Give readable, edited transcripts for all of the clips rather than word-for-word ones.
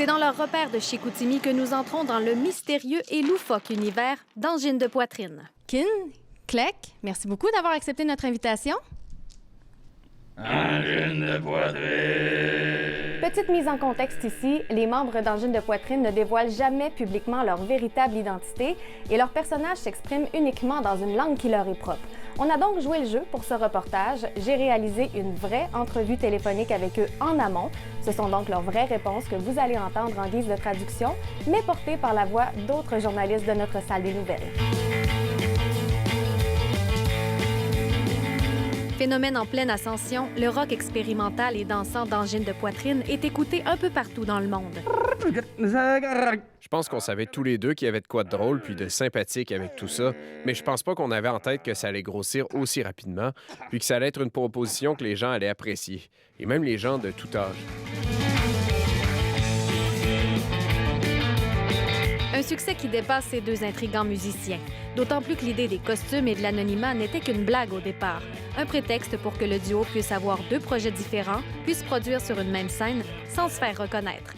C'est dans leur repère de Chicoutimi que nous entrons dans le mystérieux et loufoque univers d'angine de poitrine. Kin, Clec, merci beaucoup d'avoir accepté notre invitation. Angine de poitrine. Petite mise en contexte ici, les membres d'Angine de poitrine ne dévoilent jamais publiquement leur véritable identité et leurs personnages s'expriment uniquement dans une langue qui leur est propre. On a donc joué le jeu pour ce reportage. J'ai réalisé une vraie entrevue téléphonique avec eux en amont. Ce sont donc leurs vraies réponses que vous allez entendre en guise de traduction, mais portées par la voix d'autres journalistes de notre salle des nouvelles. Phénomène en pleine ascension, le rock expérimental et dansant d'angine de poitrine est écouté un peu partout dans le monde. Je pense qu'on savait tous les deux qu'il y avait de quoi de drôle puis de sympathique avec tout ça, mais je pense pas qu'on avait en tête que ça allait grossir aussi rapidement, puis que ça allait être une proposition que les gens allaient apprécier, et même les gens de tout âge. Un succès qui dépasse ces deux intrigants musiciens, d'autant plus que l'idée des costumes et de l'anonymat n'était qu'une blague au départ, un prétexte pour que le duo puisse avoir deux projets différents, puisse produire sur une même scène sans se faire reconnaître.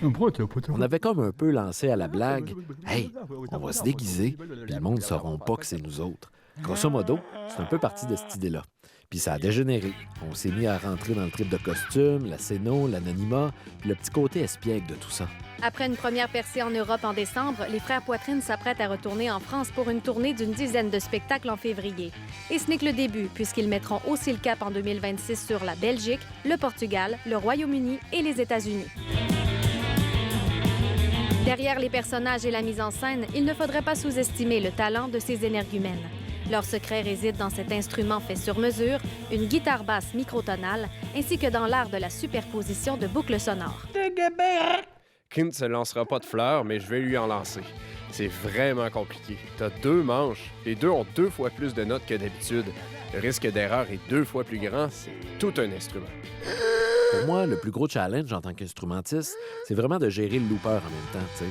On avait comme un peu lancé à la blague « Hey, on va se déguiser, puis le monde ne saura pas que c'est nous autres. » Grosso modo, c'est un peu parti de cette idée-là. Puis ça a dégénéré. On s'est mis à rentrer dans le trip de costumes, la scéno, l'anonymat, puis le petit côté espiègle de tout ça. Après une première percée en Europe en décembre, les frères Poitrine s'apprêtent à retourner en France pour une tournée d'une dizaine de spectacles en février. Et ce n'est que le début, puisqu'ils mettront aussi le cap en 2026 sur la Belgique, le Portugal, le Royaume-Uni et les États-Unis. Derrière les personnages et la mise en scène, il ne faudrait pas sous-estimer le talent de ces énergumènes. Leur secret réside dans cet instrument fait sur mesure, une guitare basse microtonale, ainsi que dans l'art de la superposition de boucles sonores. Kin ne se lancera pas de fleurs, mais je vais lui en lancer. C'est vraiment compliqué. T'as deux manches, les deux ont 2 fois plus de notes que d'habitude. Le risque d'erreur est 2 fois plus grand, c'est tout un instrument. Pour moi, le plus gros challenge en tant qu'instrumentiste, c'est vraiment de gérer le looper en même temps, tu sais.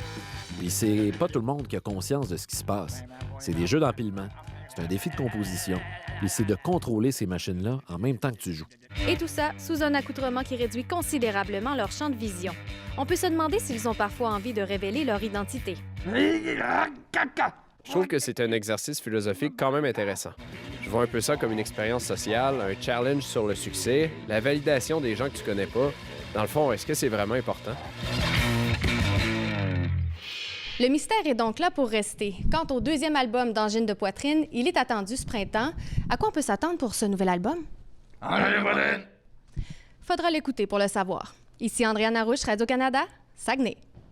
Puis c'est pas tout le monde qui a conscience de ce qui se passe. C'est des jeux d'empilement. C'est un défi de composition. Puis c'est de contrôler ces machines-là en même temps que tu joues. Et tout ça sous un accoutrement qui réduit considérablement leur champ de vision. On peut se demander s'ils ont parfois envie de révéler leur identité. Je trouve que c'est un exercice philosophique quand même intéressant. Je vois un peu ça comme une expérience sociale, un challenge sur le succès, la validation des gens que tu connais pas. Dans le fond, est-ce que c'est vraiment important? Le mystère est donc là pour rester. Quant au deuxième album d'Angine de poitrine, il est attendu ce printemps. À quoi on peut s'attendre pour ce nouvel album? Angine de poitrine. Faudra l'écouter pour le savoir. Ici Andréane Arouche, Radio-Canada, Saguenay.